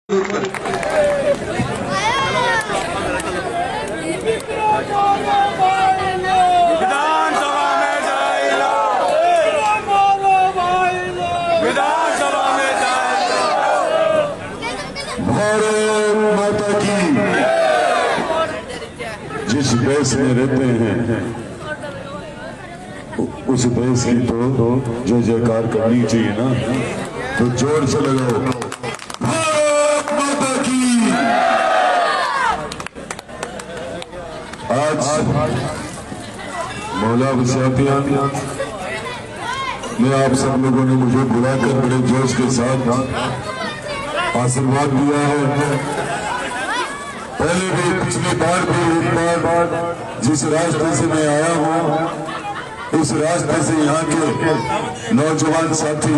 विधानसभा में जाएगा, विधानसभा में जाएगा। भारत माता की। जिस देश में रहते हैं उस देश की तो जय जयकार करनी चाहिए ना, तो जोर से लगाओ भारत माता की। आज मौला वसियतियां में आप सब लोगों ने मुझे बुलाकर बड़े जोश के साथ आशीर्वाद दिया है। पहले भी पिछली बार भी एक बार जिस रास्ते से मैं आया हूँ उस रास्ते से यहाँ के नौजवान साथी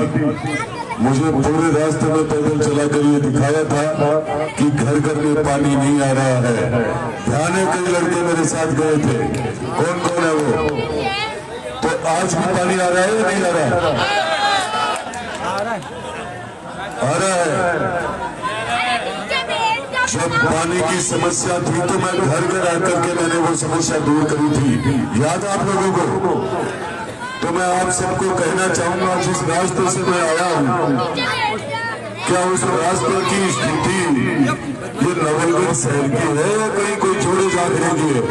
मुझे पूरे रास्ते में पैदल चलाकर ये दिखाया था कि घर घर में पानी नहीं आ रहा है। ध्यान है, कई लड़के मेरे साथ गए थे। कौन कौन है वो? तो आज भी पानी आ रहा है या नहीं आ रहा है? आ रहा है। जब पानी की समस्या थी तो मैं घर घर आकर के मैंने वो समस्या दूर करी थी, याद आप लोगों को? तो मैं आप सबको कहना चाहूंगा जिस रास्ते से मैं आया हूँ, क्या उस रास्ते की स्थिति ये नवलगढ़ शहर की है या कहीं कोई छोड़े जागरे की है?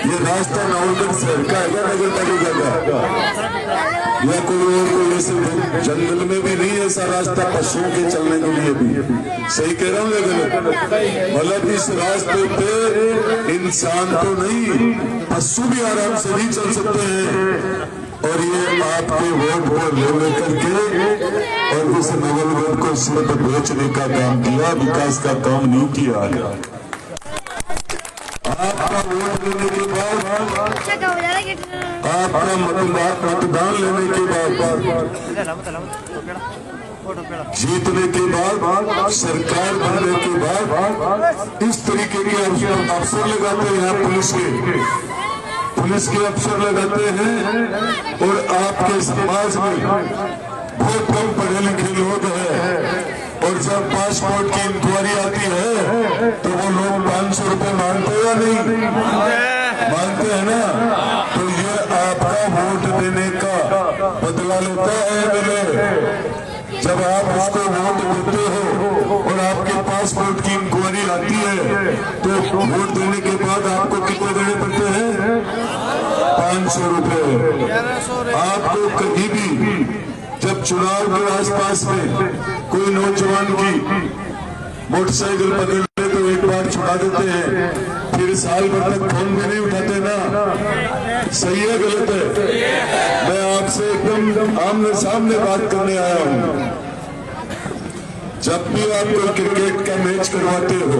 ये रास्ता नवलगढ़ शहर का है या नगर पालिका का, या कोई और कोई ऐसे जंगल में भी नहीं ऐसा रास्ता पशुओं के चलने के लिए भी? सही कह रहा हूँ लेकिन मतलब इस रास्ते पे इंसान तो नहीं पशु भी आराम से नहीं चल सकते हैं। और ये आपके वोट पर लेकर के और इस नवलगढ़ को सिर्फ बेचने का काम किया, विकास का काम नहीं किया। आपका वोट लेने के बाद, आपका मतदान लेने के बाद, जीतने के बाद, सरकार बनने के बाद इस तरीके के अफसर लगाते हैं यहाँ पुलिस के अफसर लगाते हैं। और आपके समाज में बहुत कम पढ़े लिखे लोग हैं और जब पासपोर्ट की इंक्वायरी आती है तो वो लोग 500 रुपए मांगते या नहीं मांगते हैं ना? तो ये आपका वोट देने का बदला लेता है MLA। जब आप उसको वोट देते हो और आपके पासपोर्ट की इंक्वायरी आती है तो वोट देने के बाद आपको कितने देने पड़ते हैं? 500 रुपए। आपको कहीं भी जब चुनाव के आसपास में कोई नौजवान की मोटरसाइकिल पकड़ते तो एक बार छुड़ा देते हैं, फिर साल भर तक फोन भी नहीं उठाते ना। सही है गलत है? मैं आपसे एकदम आमने सामने बात करने आया हूँ। जब भी आप कोई क्रिकेट का मैच करवाते हो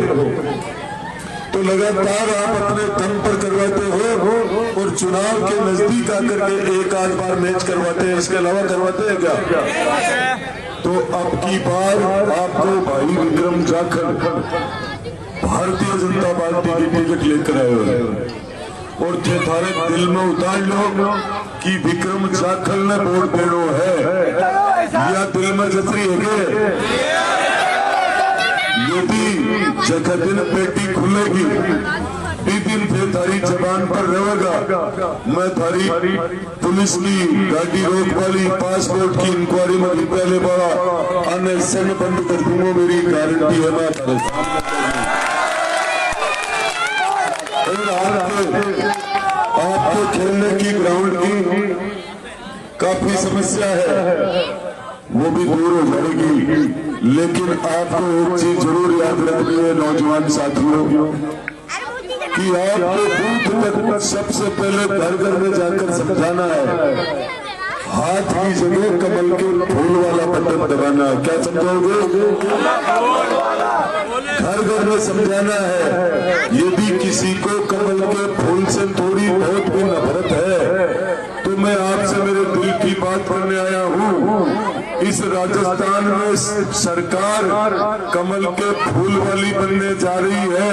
तो लगातार आप अपने दम पर करवाते हो और चुनाव के नजदीक आकर के एक आध बार मैच करवाते हैं, इसके अलावा करवाते हैं क्या? तो अब की बार आपको भाई विक्रम जाखड़ भारतीय जनता पार्टी की टिकट लेकर आए हो और थारे दिल में उतार लो कि विक्रम जाखड़ ने वोट देना है या दिल में जतरी है। यदि जगह दिन पेटी खुलेगी दिन फिर थारी जबान पर रहेगा, मैं थारी पुलिस की गाड़ी रोक वाली पासपोर्ट की इंक्वायरी में पहले बड़ा अन्य संग बंद कर दूंगा। मेरी गारंटी है। मैं आपको खेलने की ग्राउंड की काफी समस्या है, वो भी दूर हो जाएगी। लेकिन आपको एक चीज जरूर याद रखनी है नौजवान साथियों कि आपको बूथ तक सबसे पहले घर घर में जाकर समझाना है, हाथ की जगह कमल के फूल वाला बटन दबाना है। क्या समझाओगे? घर घर में समझाना है। यदि किसी को कमल के फूल से थोड़ी बहुत भी नफरत है तो मैं आपसे मेरे दिल की बात करने आया हूँ। इस राजस्थान में सरकार कमल के फूल वाली बनने जा रही है।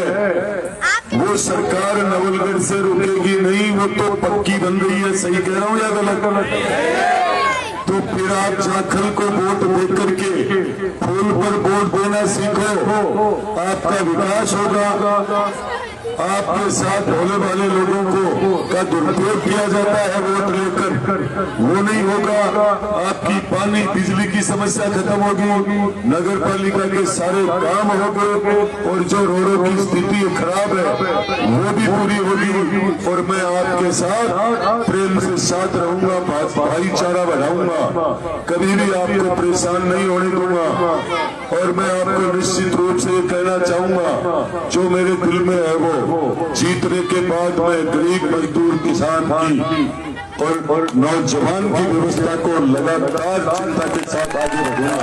वो सरकार नवलगढ़ से रुकेगी नहीं, वो तो पक्की बन रही है। सही कह रहा हूँ या गलत? तो तो फिर आप जाखल को वोट दे करके फूल पर वोट देना सीखो, आपका विकास होगा। आपके साथ होने वाले लोगों को का दुरुपयोग किया जाता है वोट लेकर, वो नहीं होगा। आपकी पानी बिजली की समस्या खत्म होगी, नगर पालिका के सारे काम होंगे और जो रोडों की स्थिति खराब है वो भी पूरी होगी। और मैं आपके साथ प्रेम से साथ रहूंगा, भाईचारा बढ़ाऊंगा, कभी भी आपको परेशान नहीं होने दूंगा। और मैं आपको निश्चित रूप से ये कहना चाहूंगा, जो मेरे दिल में है वो जीतने के बाद मैं गरीब मजदूर किसान की और नौजवान की व्यवस्था को लगातार चिंता के साथ आगे बढ़ूंगा।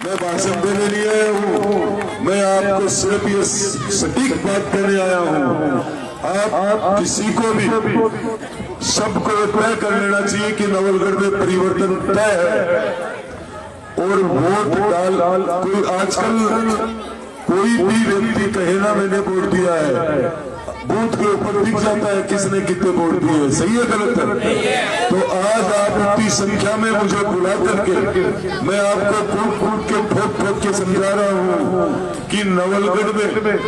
मैं भाषण देने नहीं आया हूँ, मैं आपको सिर्फ ये सटीक बात कहने आया हूँ। आप किसी को भी सबको तय कर लेना चाहिए कि नवलगढ़ में परिवर्तन तय है और वोट डाल। कोई आजकल कोई भी व्यक्ति कहे ना मैंने वोट दिया है, बूथ के ऊपर दिख जाता है किसने कितने वोट दिए, सही है गलत है। तो आज आप इतनी संख्या में मुझे बुला करके मैं आपको कूट कूट के ठोक ठोक के समझा रहा हूँ कि नवलगढ़ में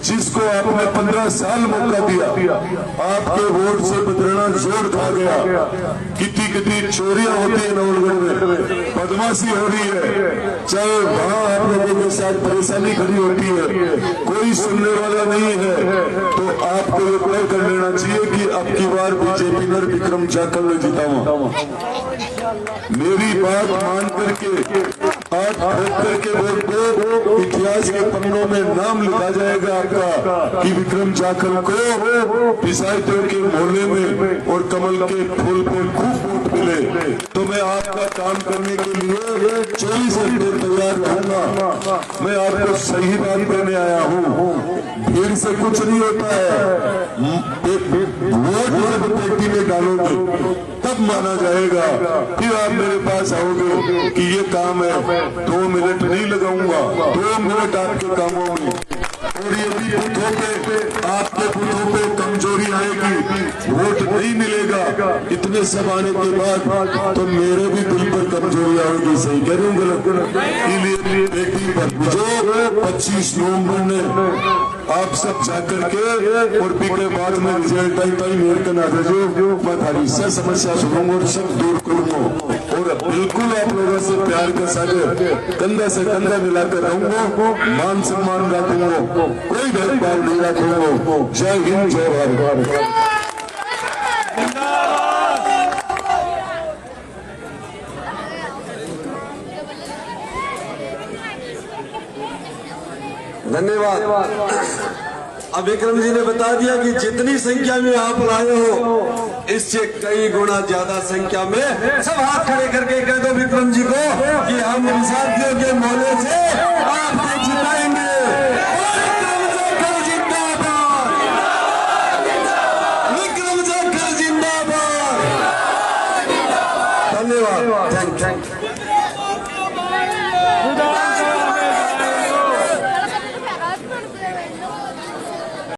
जिसको आपने 15 साल मौका दिया, आपके वोट से बदरना जोर खा गया। कितनी कितनी चोरियां होती है नवलगढ़ में, बदमाशी हो रही है, चाहे वहाँ आप लोगों के साथ परेशानी खड़ी होती है, कोई सुनने वाला नहीं है। तो आपको ये तय कर लेना चाहिए कि अब की बार बीजेपी ने विक्रम जाखल में जिताऊंगा। मेरी बात मान करके आज ठोक करके वोट दो, इतिहास के पन्नों में नाम लिखा जाएगा आपका कि विक्रम जाखल को पिसाइटों के मोहल्ले में और कमल के फूल पे खूब वोट मिले। तो मैं आपका काम करने के लिए 24 घंटे तैयार रहूंगा। मैं आपको सही बात कहने आया हूँ, भीड़ से कुछ नहीं होता है। वोट जब पेटी में डालोगे तब माना जाएगा, फिर आप मेरे पास आओगे कि ये काम है। 2 मिनट नहीं लगाऊंगा, 2 मिनट आपके कामों में। और यदि बूथों पे आपके बूथों पे कमजोरी आएगी, वोट नहीं मिलेगा, इतने सब आने के बाद तो मेरे भी दिल पर कमजोरी आएगी। सही कह रही हूँ गलत? इसलिए बेटी पर जो 25 नवंबर ने आप सब जाकर के और पीके बाद में रिजल्ट आई मेरे का ना जो मैं थारी से समस्या सुनूंगा और सब दूर करूंगा। और बिल्कुल आप लोगों से प्यार के साथ कंधा से कंधा मिलाकर रहूंगा, मान सम्मान रखूंगा, कोई भेदभाव नहीं रखूंगा। जय हिंद, जय भारत। धन्यवाद। अब विक्रम जी ने बता दिया कि जितनी संख्या में आप लाए हो इससे कई गुना ज्यादा संख्या में। सब हाथ खड़े करके कह दो विक्रम जी को कि हम विद्यार्थियों के मोहल्ले से आपको जिताएंगे। विक्रम जाखल जिंदाबाद। धन्यवाद। Thank you.